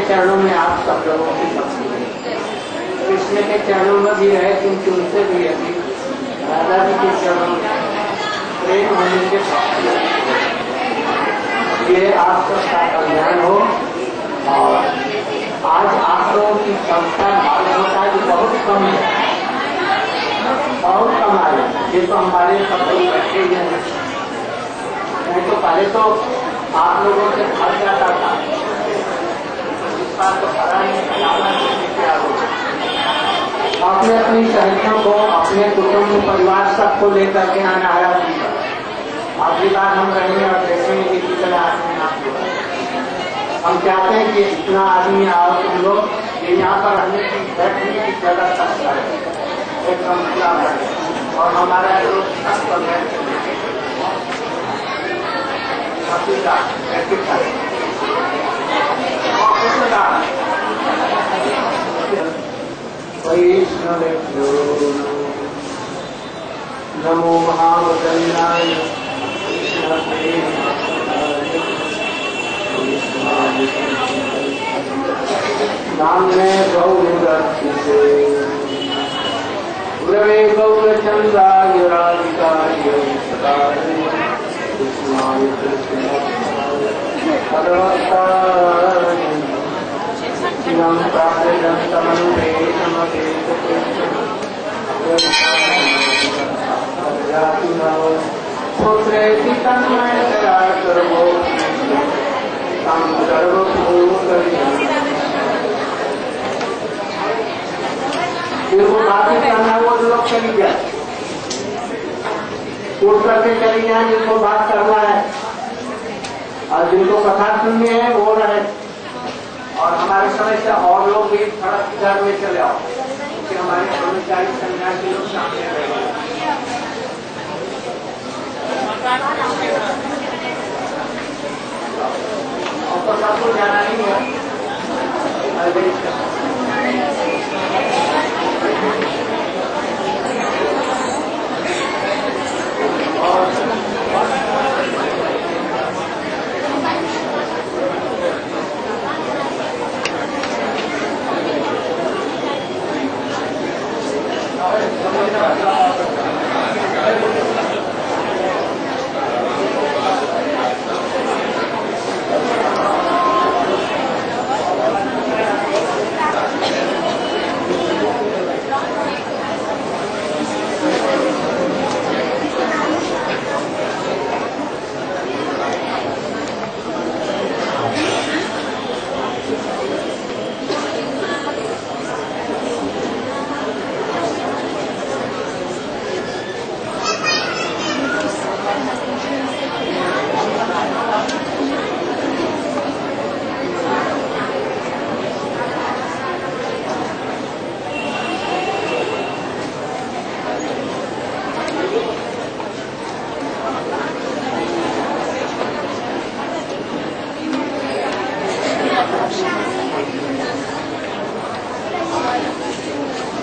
चरणों में आप सब लोगों की भक्ति है। कृष्ण के चरणों में भी है, क्योंकि उनसे भी अधिक राधा जी के चरणों में प्रेम होने के भक्ति। ये आप सबका कल्याण हो। और आज आप लोगों की संख्या मालूम होता है कि बहुत कम है, बहुत कम आए। ये तो हमारे सब लोग बैठे ही हैं, नहीं तो पहले तो आप लोगों से भर जाता था, इस बार तो भरा नहीं। अपने अपनी सहेलियों को, अपने कुटुंब परिवार सबको लेकर के आना है। अगली बार हम रहेंगे और देखेंगे कि कितना आदमी आप लोग। हम चाहते हैं कि इतना आदमी आओ तुम लोग, ये यहाँ पर रहने की बैठने की जगह तक है एकदम खुला है। और हमारा जो छत पर है नमो महावदन्याय नाम्ने गौरक्षिते गुरवे गौरचन्द्राय राधिकाय सदाय कृष्णाय कृष्णाय भगवताय शिवं प्राप्तमनुमे नमते पुत्रेति तन्मय सर्वो जिनको बातें करना है वो लोग चली जाए, उठ करके चली जाए जिनको बात करना है, और जिनको कथा सुननी है वो रहे। और हमारे समय से और लोग भी थोड़ा इधर में चले आओ, क्योंकि हमारे कर्मचारी सन्यासी लोग सामने रहेंगे। और तो सबको जाना नहीं है।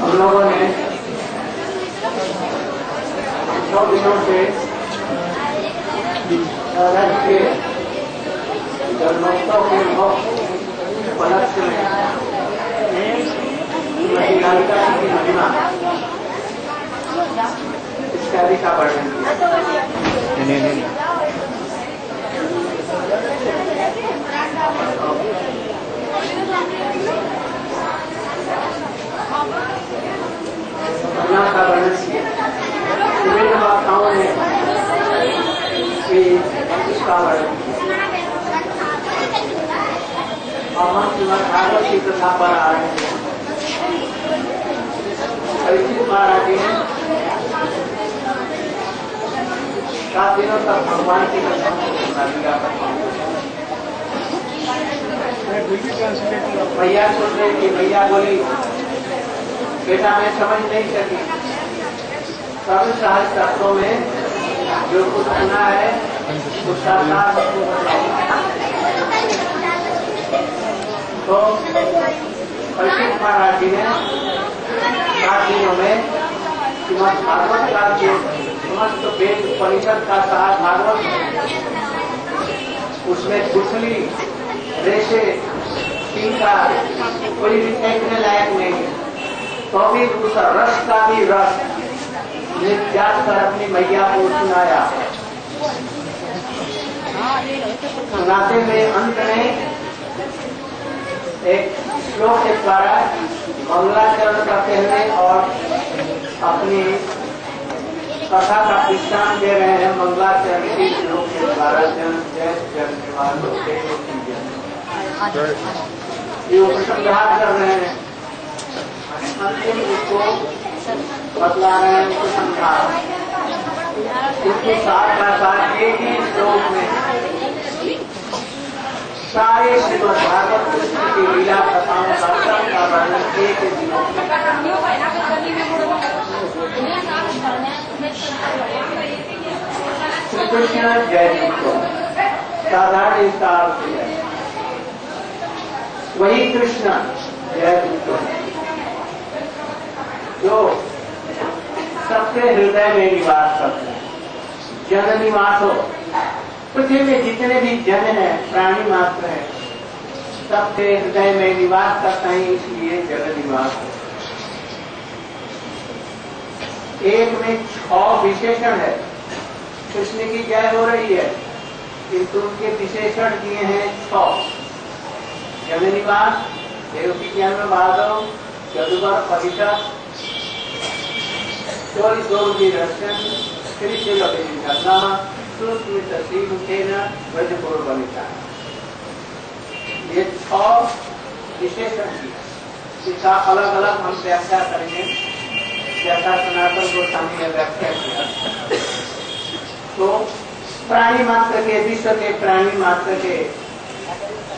हम लोगों ने 6 दिनों से रथ के जन्मोत्सव के उपलक्ष्य में महिलालिका की महिमा इत्यादि का वर्णन किया। का वर्णन किया विभिन्न वार्ताओं ने इसका वर्णन किया। और हम भागवत की कथा पर आ रहे हैं। परीक्षित महाराज जी ने 7 दिनों तक भगवान की कथा सुना दिया। भैया सुन रहे कि भैया बोली बेटा मैं समझ नहीं सकी, सब शास्त्रों में जो कुछ सुना है उसका साथ तो परीक्षित महाराज जी ने 7 दिनों में श्रीमद् भागवत का जो समस्त वेद परिषद का सार भागवत उसमें कुशली रेशे टीका कोई भी देखने लायक नहीं है, तो भी दूसरा रस का भी रस निर्यात कर अपनी मैया को सुनाया। सुनाते हुए अंत में एक श्लोक के द्वारा मंगलाचरण करते हुए और अपनी कथा का विश्राम दे रहे हैं। मंगलाचरण के श्लोक के द्वारा जन जय ये उपसंहार कर रहे हैं, अंतिम उसको बतला रहे हैं उपसंहार। उसके साथ एक ही श्लोक में सारे श्रीमद् भागवत कृष्ण की लीला कथाओं का सबका वर्णन एक दिनों में। श्री कृष्ण जय को साधारण इसका अर्थ है वही कृष्ण जय जो सबके हृदय में निवास करते हैं। जन निवास हो, पृथ्वी में जितने भी जन हैं, प्राणी मात्र हैं, सबके हृदय में निवास करता है, इसलिए जन निवास है। एक में 6 विशेषण है। कृष्ण की जय हो रही है, किंतु उनके विशेषण दिए हैं 6। जन निवास, देवकी जन्म माधव, यदुवर परिषद, चोरी गौरी दर्शन, श्री घटना, सुस्मित श्रीमुखेन व्रजपुर बनिता। ये 6 विशेषण इसका अलग अलग हम व्याख्या करेंगे। जैसा सनातन गोस्वामी ने व्याख्या किया, तो प्राणी मात्र के, विश्व के प्राणी मात्र के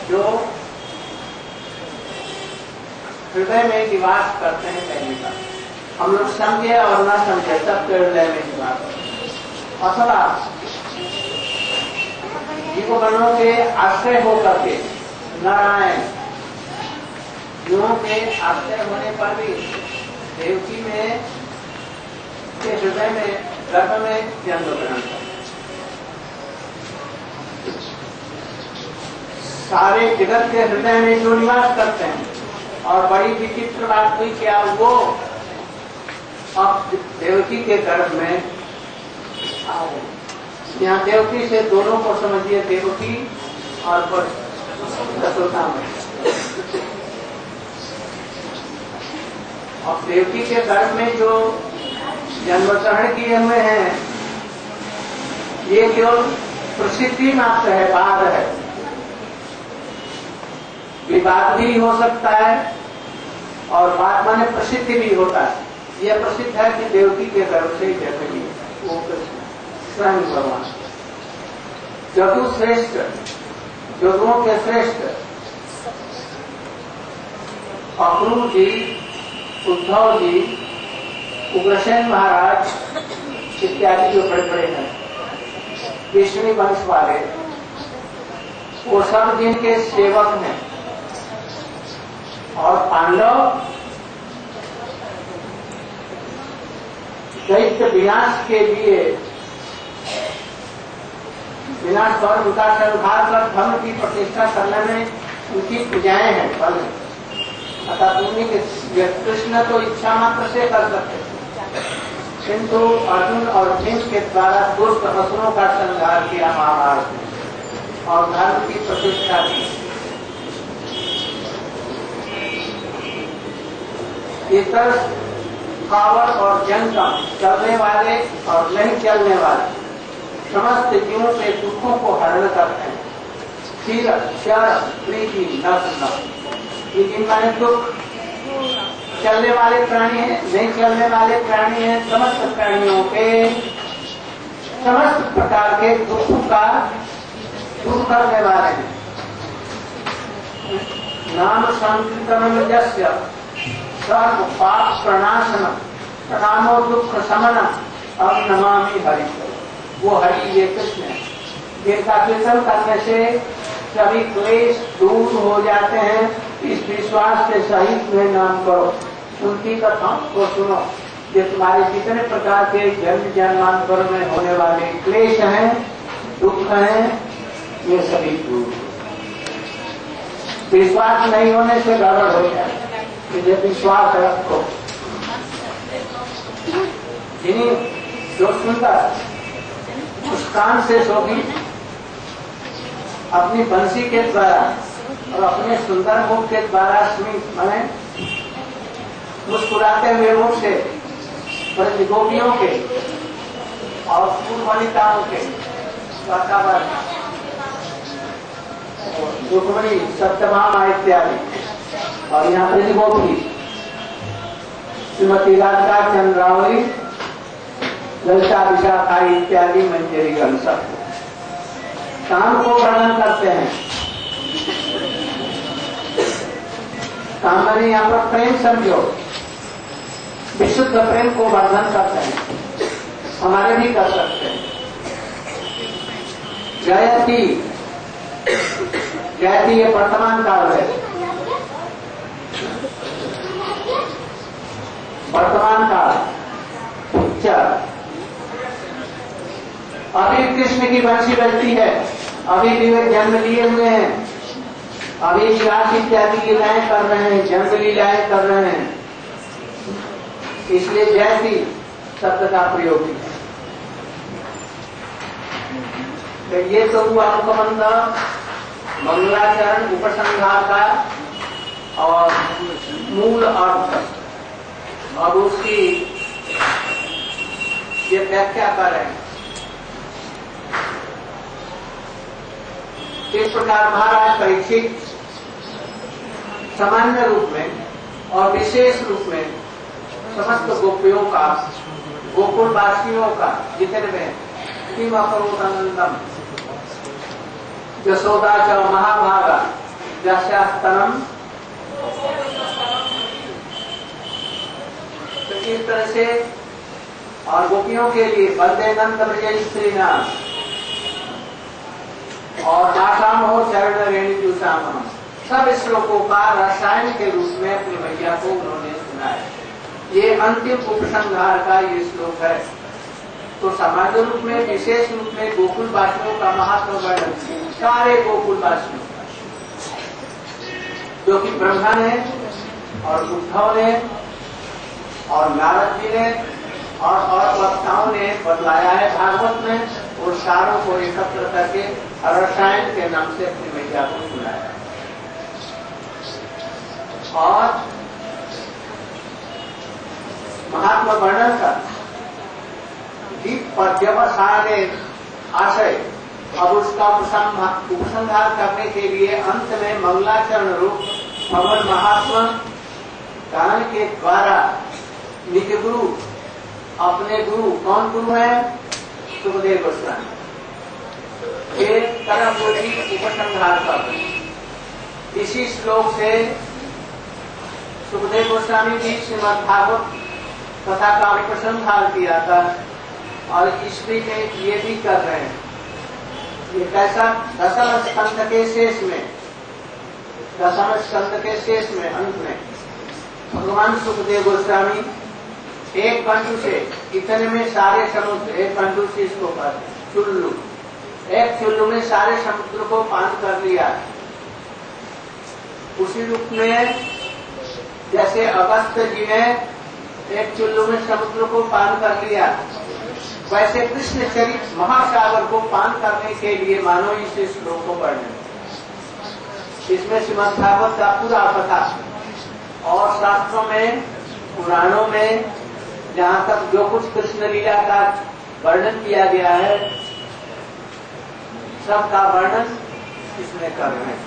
जो हृदय में निवास करते हैं, पहली बात हम लोग समझे और न समझे सबके हृदय में निवास अथवा जीवगणों के आश्रय होकर के नारायण जीवों के आश्रय होने पर भी देवकी में के हृदय में गर्भ में जन्म ग्रहण कर सारे जगत के हृदय में जो निवास करते हैं। और बड़ी विचित्र बात हुई क्या, वो अब देवकी के गर्भ में यहाँ देवकी से दोनों को समझिए, देवकी और दशरथा में। और देवकी के गर्भ में जो जन्म ग्रहण किए हुए हैं, ये केवल प्रसिद्धि मात्र है, बाद है। विवाद भी हो सकता है और बाद माने प्रसिद्धि भी होता है। यह प्रसिद्ध है कि देवकी के गर्भ से जन्म लिए वो स्वयं भगवान चतुश्रेष्ठ, जगुओं के श्रेष्ठ अक्रूर जी, उद्धव जी, उग्रसेन महाराज इत्यादि जो बड़े बड़े हैं विष्णु वंश वाले, वो सब जिनके सेवक हैं। और पांडव दैत्य विनाश के लिए, विनाश पर उनका संहार कर धर्म की प्रतिष्ठा करने में उनकी पूजाएं हैं फल। अतः उन्हीं के कृष्ण तो इच्छा मात्र से कर सकते, किंतु अर्जुन और भीम के द्वारा दुष्ट असुरों का संहार किया महाभारत में और धर्म की प्रतिष्ठा की। इतर कावड़ और जनता, चलने वाले और नहीं चलने वाले समस्त जीवों के दुखों को हरण करते हैं। क्षीर, क्षर, प्रीति, नस, प्रीति माने दुख। चलने वाले प्राणी हैं, नहीं चलने वाले प्राणी हैं, समस्त प्राणियों के समस्त प्रकार के दुखों का दूर करने वाले हैं। नाम संकीर्तनम यस्य सर्व पाप प्रणाशनम प्रणामो दुख शमनम अब नमामि हरि। वो हरि ये कृष्ण है, जिनका कीर्तन करने से सभी क्लेश दूर हो जाते हैं। इस विश्वास के सहित में नाम करो, उनकी कथाओं को सुनो, जो तुम्हारे जितने प्रकार के जन्म जन्मांतर में होने वाले क्लेश हैं, दुख हैं, ये सभी दूर। विश्वास नहीं होने से गड़बड़ हो जाए, मुझे विश्वास रखो। जिन्हीं जो सुंदर मुस्कान से शोभी अपनी बंसी के द्वारा और अपने सुंदर मुख के द्वारा स्मित माने मुस्कुराते हुए मुख से गोपियों के और पूर्वनिताओं के वातावरण रुक्मणी सत्यभामा इत्यादि और यहाँ पर गोपी श्रीमती राधिका चंद्रावली ललिता विशाखा इत्यादि मंजरी गण सब काम को वर्णन करते हैं। काम मैंने यहाँ पर प्रेम समझो, विशुद्ध प्रेम को वर्णन करते हैं, हमारे भी कर सकते हैं। जयती जयती ये वर्तमान काल है, वर्तमान काल उच्चार। अभी कृष्ण की बंसी बजती है, अभी भी वे जन्म लिए हुए हैं, अभी विकास इत्यादि लीलाएं कर रहे हैं, जन्म लीलाएं कर रहे हैं, इसलिए जयती शब्द का प्रयोग है। तो ये तो हुआ मुखबंध मंगलाचरण उपसंहार का और मूल अर्थ। अब उसकी ये व्याख्या कर रहे हैं। इस प्रकार महाराज परीक्षित सामान्य रूप में और विशेष रूप में समस्त गोपियों का, गोकुल वासियों का जितने में किम अकरोतनंदम यशोदा च महाभागा यशास्तनम, तो इस तरह से और गोपियों के लिए बंदे नंद ब्रज श्री नाम और आसाम हो चरण रेणु साम, सब श्लोकों का रसायन के रूप में अपनी मैया को उन्होंने सुनाया। ये अंतिम उपसंहार का ये श्लोक है। तो सामान्य रूप में, विशेष रूप में गोकुल वासियों का महत्व वर्णन, सारे गोकुल वासियों का, जो कि ब्रह्मा ने और उद्धव ने और नारद जी ने और वक्ताओं ने बतलाया है भागवत में, और सारों को एकत्र करके रसायन के नाम से अपनी मैया को सुनाया। और महात्मा वर्णन का पर्यवसाने आशय, अब उसका उपसंहार करने के लिए अंत में मंगलाचरण रूप भगवान महात्मा गान के द्वारा निज गुरु, अपने गुरु, कौन गुरु है? सुखदेव गोस्वामी के तरफ उपसंहार कर इसी श्लोक से सुखदेव गोस्वामी जी श्रीमद् भागवत कथा का उपसंहार किया था, और ईश्वरी में ये भी कर रहे हैं। ये कैसा? दसम स्कंध के शेष में, दसम स्कंध के शेष में अंत में भगवान सुखदेव गोस्वामी एक कंटू से, इतने में सारे समुद्र, एक कंटू से इसको पर चुल्लू, एक चुल्लू में सारे समुद्र को पान कर लिया। उसी रूप में जैसे अगस्त जी ने एक चुल्लू में समुद्र को पान कर लिया, वैसे कृष्ण चरित महासागर को पान करने के लिए मानो इस श्लोक को पढ़ने। इसमें श्रीमद् भागवत का पूरा कथा और शास्त्रों में, पुराणों में जहाँ तक जो कुछ कृष्ण लीला का वर्णन किया गया है, सबका वर्णन इसमें कर रहे हैं।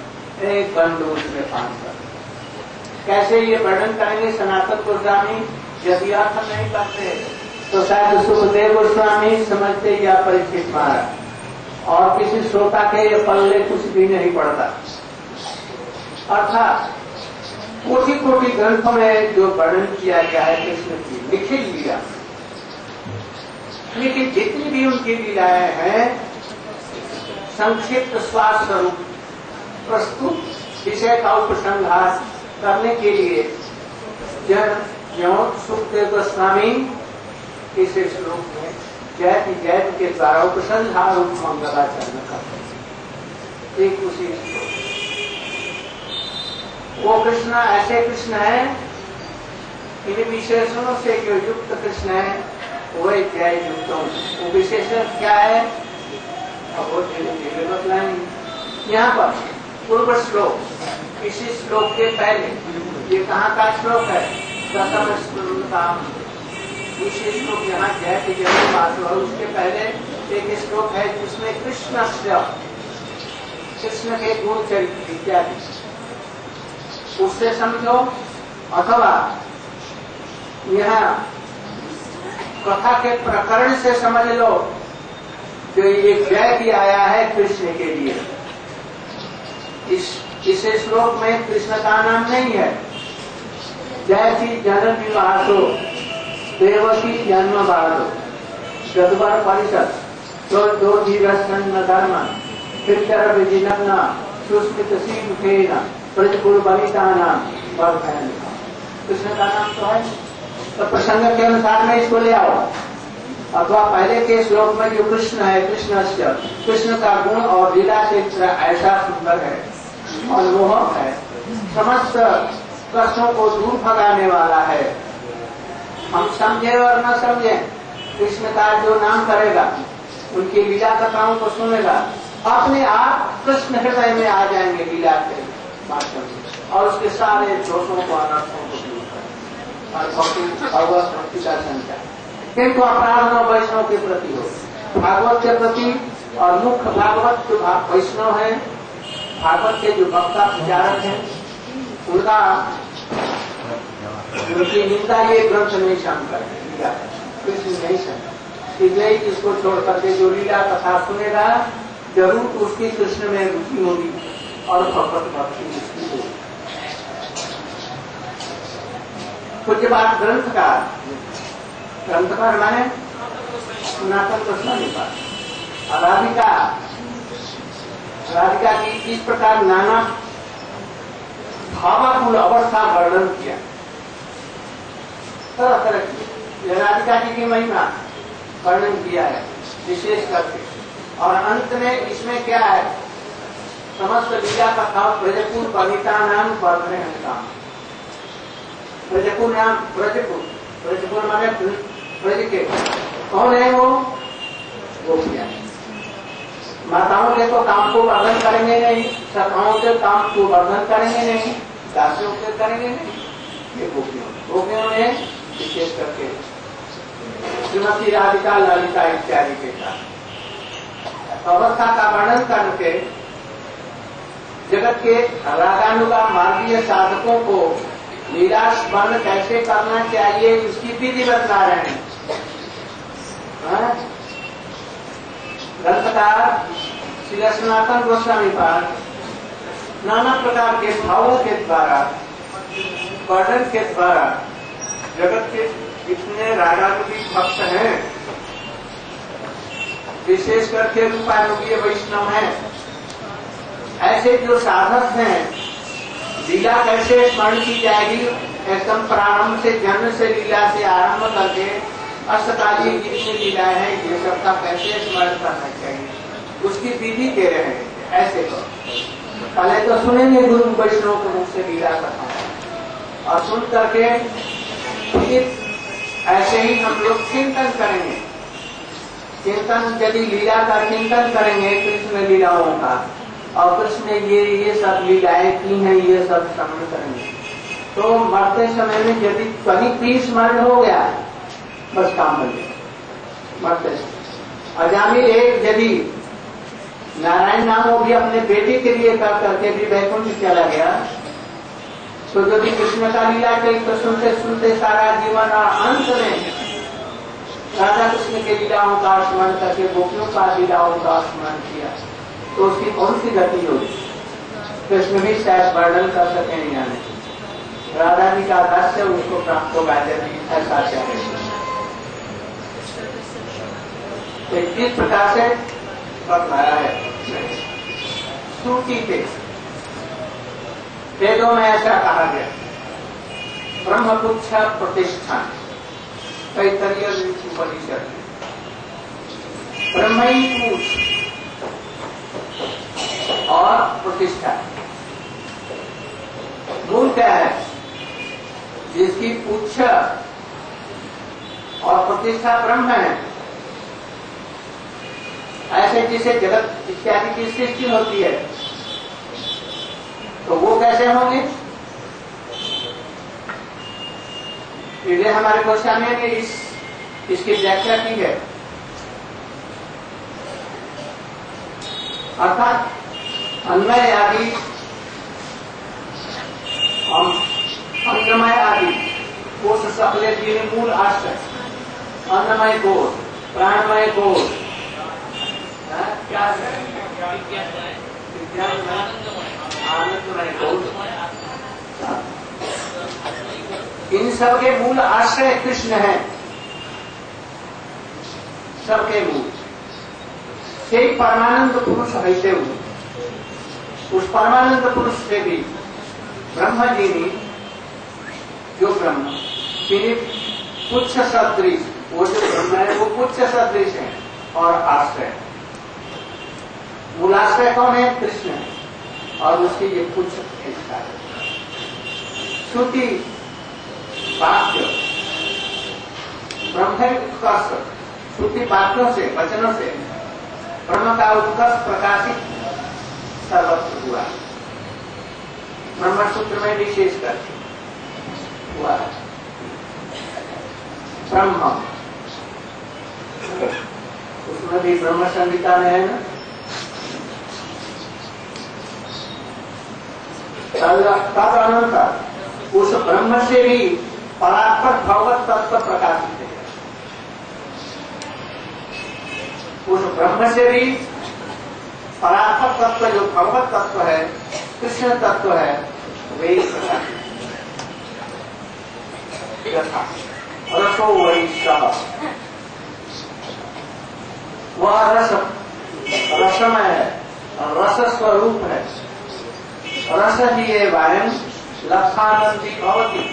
एक बंधु उसमें पान कर, कैसे ये वर्णन करेंगे सनातन गोस्वामी? यदि अर्थ नहीं करते तो शायद सुखदेव गोस्वामी समझते या परीक्षित महाराज, और किसी श्रोता के ये पल्ले कुछ भी नहीं पड़ता। अर्थात कोटि कोटि ग्रंथों में जो वर्णन किया गया है कृष्ण की निखिल लीला, लेकिन जितनी भी उनकी लीलाएं हैं संक्षिप्त स्वाद स्वरूप प्रस्तुत विषय का उपसंहार करने के लिए जो सुखदेव गोस्वामी इस श्लोक में जयति जयति के द्वारा उपसंहार रूप मंगलाचरण करते हैं। एक उसी वो कृष्ण ऐसे कृष्ण है, इन विशेषणों से जो युक्त कृष्ण है वही ध्याय युक्तों। वो विशेषण क्या है अब वो धीरे बतलाएंगे। यहाँ पर पूर्व श्लोक, इसी श्लोक के पहले, ये कहाँ का श्लोक है? दसम स्कंद का इसी श्लोक यहाँ जय की जय बात हो। उसके पहले एक श्लोक है जिसमें कृष्ण के गुण चरित्र इत्यादि, उससे समझो, अथवा यहाँ कथा के प्रकरण से समझ लो जो ये जय भी आया है कृष्ण के लिए। इस श्लोक में कृष्ण का नाम नहीं है। जय की जन्म विवासो देवकी जन्म बाधो गदवर परिषद तो दो जीवस्न धर्म फिर विजिनग्न सुस्मित सीमुखेन प्रजकुल बलिता नाम वर्धन। कृष्ण का नाम तो है, तो प्रसंग के अनुसार में इसको ले आओ। अथवा पहले के श्लोक में जो कृष्ण है, कृष्ण का गुण और लीला क्षेत्र ऐसा सुंदर है, मनमोहक है, समस्त कष्टों को दूर भगाने वाला है। हम समझे और न समझे, कृष्ण का जो नाम करेगा, उनकी लीला कथाओं को सुनेगा, अपने आप कृष्ण हृदय में आ जाएंगे लीला के माध्यम से, और उसके सारे दोषों को, अनर्थों को दूर करेंगे और भगवत भक्ति का संचार। किंतु अपराध न वैष्णव के प्रति हो, भागवत के प्रति, और मुख्य भागवत जो वैष्णव है, भागवत के जो भक्ता प्रचारक हैं, उनकी निंदा ये ग्रंथ नहीं शंकर कृष्ण नहीं शंकर। इसलिए इसको छोड़ करके जो लीला कथा सुनेगा जरूर उसकी कृष्ण में रुचि होगी और भगवत भक्ति उसकी होगी। कुछ बात ग्रंथकार माने सनातन गोस्वामी राधिका की इस प्रकार नाना भावाकुल अवस्था वर्णन किया, तरह तरह की राधिका जी की महिमा वर्णन किया है विशेष करके। और अंत में इसमें क्या है, समस्त लीला का भाव ब्रजकुल बलिता नाम वर्धने काम। ब्रजकुल नाम ब्रजकुल माने ब्रज के कौन है वो गोपियां। माताओं के तो काम को वर्धन करेंगे नहीं, सखाओं के काम को वर्धन करेंगे नहीं, दासियों के करेंगे नहीं, ये गोपियों ने विशेष करके श्रीमती राधिका ललिता इत्यादि के साथ अवस्था का वर्णन करके जगत के रागानुगा मार्गीय साधकों को लीला स्मरण कैसे करना चाहिए इसकी विधि बतला रहे हैं। ग्रंथकार श्री सनातन गोस्वामी पाद नाना प्रकार के भावों के द्वारा, वर्णन के द्वारा जगत के जितने रागानुगी भक्त हैं, विशेष करके रूपानुगी वैष्णव हैं, ऐसे जो साधक हैं, लीला कैसे स्मरण की जाएगी, एकदम प्रारंभ से जन्म से लीला से आरंभ करके अष्टकालीन जितनी लीलाएं हैं ये सबका कैसे स्मरण करना चाहिए उसकी विधि दे रहे हैं। ऐसे तो पहले तो सुनेंगे गुरु वैष्णव के मुख से लीला कथा, और सुन करके फिर ऐसे ही हम लोग चिंतन करेंगे। चिंतन यदि लीला का चिंतन करेंगे कृष्ण लीलाओं का, और कृष्ण ने ये सब लीलाएं की हैं, ये सब श्रवण करेंगे, तो मरते समय में यदि कहीं भी स्मरण हो गया बस काम बन गया मरते समय। अजामिल एक यदि नारायण नाम वो भी अपने बेटे के लिए कर करके भी वैकुंठ चला गया, तो यदि कृष्ण का लीला चरित्र सुनते सुनते सारा जीवन और अंत में राधा कृष्ण के लीलाओं का स्मरण करके गोपियों का लीलाओं का स्मरण किया, तो उसकी कौन सी गति होगी। कृष्ण भी शायद वर्णन कर सके नहीं जाने, राधा जी का दास्य उसको प्राप्त होगा यदि ऐसा चाहे। किस प्रकार से बताया है श्रुति पे, वेदों में ऐसा कहा गया, ब्रह्मपुच्छ प्रतिष्ठान तैतरीय उपनिषद, ब्रह्म ही पूछ और प्रतिष्ठा, मूल क्या है? जिसकी पुच्छ और प्रतिष्ठा ब्रह्म है। ऐसे जिसे जगत इत्यादि की सृष्टि होती है, तो वो कैसे होंगे? इसलिए हमारे गोस्वामी ने इसकी व्याख्या की है। अर्थात अन्वय आदि, अन्नमय आदि कोश सकले जिन्हें मूल आश्रय, अन्नमय कोश, प्राणमय कोश, क्या आनंदमय कोश, इन सबके मूल आश्रय कृष्ण है। सबके मूल से परमानंद पुरुष रहते हुए, उस परमानंद पुरुष से भी ब्रह्म जी ने, जो ब्रह्म पुच्छ सदृश, वो जो ब्रह्म है वो पुच्छ सदृश है और आश्रय। मूलाश्रय कौन है? कृष्ण है, और उसकी ये पुच्छ प्रतिष्ठा है। श्रुति वाक्य ब्रह्म उत्कर्ष, श्रुति वाक्यों से, वचनों से ब्रह्म का उत्कर्ष प्रकाशित सर्वत्र हुआ। ब्रह्मसूत्र में विशेष करके हुआ ब्रह्म, उसमें भी ब्रह्म संहिता में है ना। तदनंतर उस ब्रह्म से भी परात्पर भगवत तत्व प्रकाशित है। उस ब्रह्म से भी परात्पर तत्व जो भगवत तत्व है, कृष्ण तत्व है, वे प्रकाशित यथा रसो वैश्य, वह रसमय है, रस स्वरूप है। रस ही वायम लक्षानंदी भवती,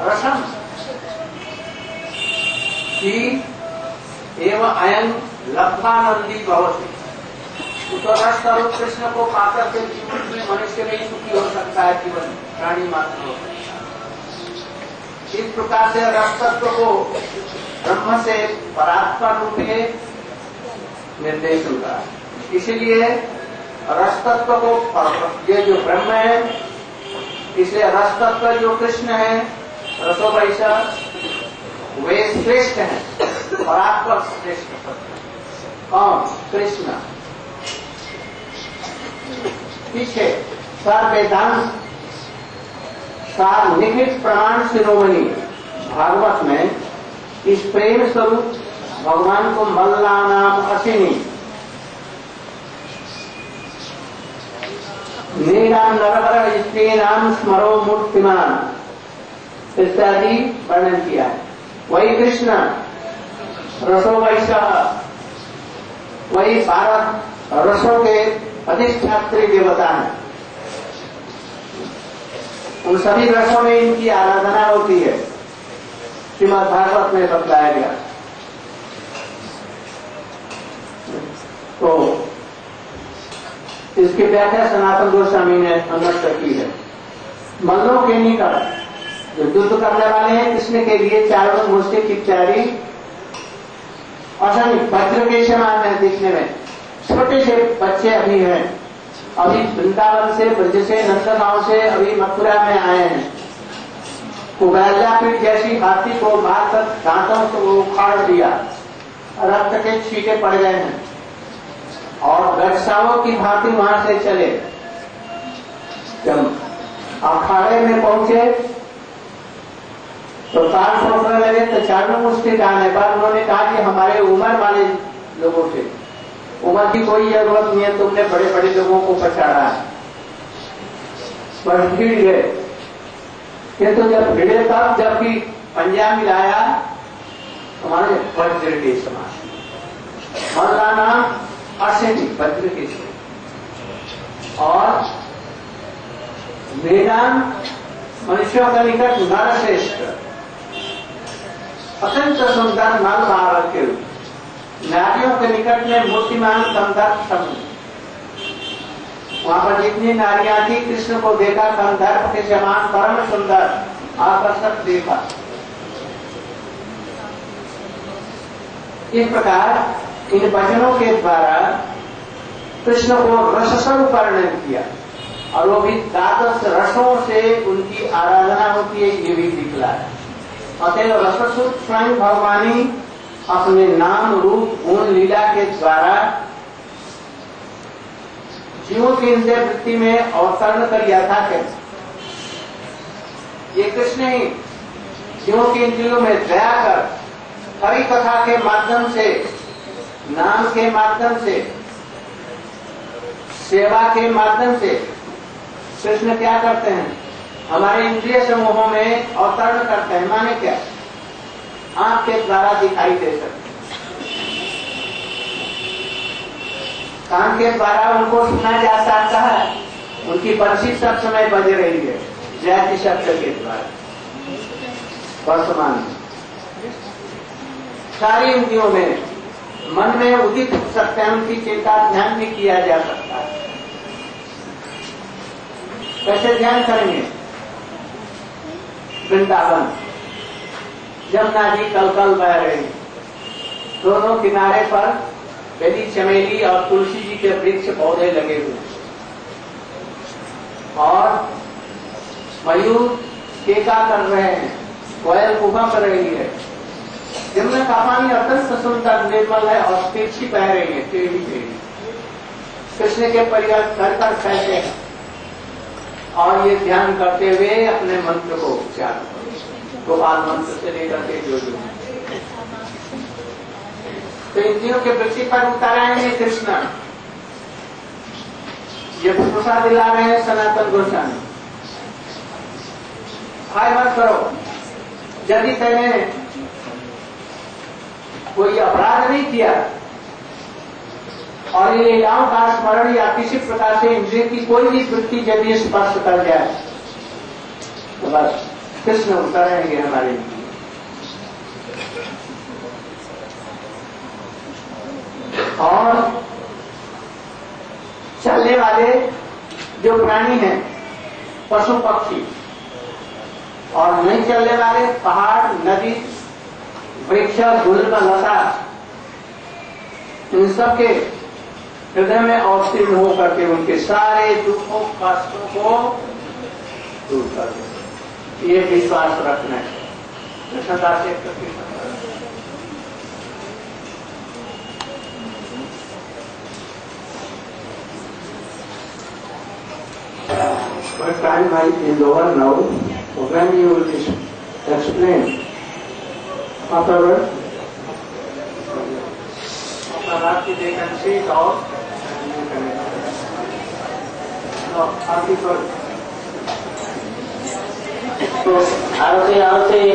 रसम ही एवं अयं लक्षानंदी भवती। तो रस स्वरूप कृष्ण को पाकर के जीवन में मनुष्य नहीं सुखी हो सकता है, जीवन प्राणी मात्र हो सकता है। इस प्रकार से रस तत्व को ब्रह्म से परात्पर रूप में निर्देश होता है। इसलिए रस तत्व को, ये जो ब्रह्म है, इसलिए रस तत्व जो कृष्ण है, रसो वैसा, वे श्रेष्ठ हैं, परात्पर श्रेष्ठ तत्व। कौन? कृष्ण। पीछे सार वेदांत, सार लिखित प्रमाण शिरोमणि भागवत में इस प्रेम स्वरूप भगवान को मल्लानाम असिनी, नीनाम नरवर स्त्रीनाम स्मरो मूर्तिमान इत्यादि वर्णन किया है। वही कृष्ण रसो वैश्य, वही 12 रसों के अधिष्ठात्री देवता है। उन सभी रसों में इनकी आराधना होती है, श्रीमद् भागवत में बतलाया गया। तो इसकी व्याख्या सनातन गोस्वामी ने अन्वस्त की है। मल्लों के निकट जो युद्ध करने वाले हैं, कृष्ण के लिए चारों मुस्लिम इत्यादि असंग वज्र के समान है दिखने में। छोटे से बच्चे अभी हैं, अभी वृंदावन से, ब्रज से, नंदगांव से अभी मथुरा में आए हैं। कुबैलापीठ जैसी हाथी को मारकर दांतों को उखाड़ दिया, रक्त के छींटे पड़ गए हैं, और गजसावों की भांति वहां से चले। जब अखाड़े में पहुंचे तो ताल ठोकने लगे, तो चारों मुस्लिम आने पर उन्होंने कहा कि हमारे उम्र वाले लोगों से, उम्र की कोई जरूरत नहीं है, तुमने बड़े बड़े लोगों को पछाड़ा है। पर भीड़ गए, किंतु जब भिड़े तब जबकि पंजा मिलाया हमारे वज्र के समान, मौलाना अशनि वज्र के समान, और वेदांत मनुष्यों का निकट नरश्रेष्ठ, अत्यंत सुंदर नर बालक के रूप, नारियों के निकट में मूर्तिमान सुंदर समूह। वहां पर जितनी नारियां थी कृष्ण को देखा, कंधर्प के समान परम सुंदर आकर्षक देखा। इस प्रकार इन वचनों के द्वारा कृष्ण को रसस्वरूप वर्णन किया और वो भी द्वादश रसों से उनकी आराधना होती है, ये भी दिखला है। अतः रसस्वरूप स्वयं भगवानी अपने नाम रूप गुण लीला के द्वारा जीवों की इंद्रिय वृत्ति में अवतरण कर यथा करते। ये कृष्ण ही जीवों की इंद्रियों में दया कर हरि कथा के माध्यम से, नाम के माध्यम से, सेवा के माध्यम से कृष्ण क्या करते हैं, हमारे इंद्रिय समूहों में अवतरण करते हैं। माने क्या, आंख के द्वारा दिखाई दे सकते, कान के द्वारा उनको सुना जा सकता है, उनकी बंसी सब समय बज रही है जयति शब्द के द्वारा। वर्तमान सारी इंद्रियों में मन में उदित हो सकते हैं, उनकी चिंता ध्यान भी किया जा सकता है। कैसे ध्यान करेंगे, वृंदावन जमुना जी कल बह रही, दोनों किनारे पर बेली चमेली और तुलसी जी के वृक्ष पौधे लगे हुए और मयूर केका कर रहे हैं, कोयल कूका कर रही है। जमुना का पानी अत्यंत सुंदर निर्मल है और तिरछी बह रही है, टेढ़ी टेढ़ी। कृष्ण के परिवार घर कर फैलते हैं और ये ध्यान करते हुए अपने मंत्र को उच्चार करो, गोपाल मंत्र से लेकर के जो तो इंद्रियों के वृत्ति पर उतर आएंगे कृष्ण। ये भरोसा दिला रहे हैं सनातन गोस्वामी, हाय मत करो, यदि तेने कोई अपराध नहीं किया और ये लीलाओं का स्मरण या किसी प्रकार से इंद्रिय की कोई भी वृत्ति यदि स्पर्श कर जाए तो बस कृष्ण उतरेंगे हमारे लिए। और चलने वाले जो प्राणी हैं, पशु पक्षी, और नहीं चलने वाले पहाड़, नदी, वृक्ष, गुल्म, लता, इन सब के हृदय में अवतीर्ण होकर के उनके सारे दुखों कष्टों को दूर कर दे, ये विश्वास रखना है। कृष्णदास एक But time is over now. When you will explain afterward, after they can see it all, and you can. No, after. So, I will say.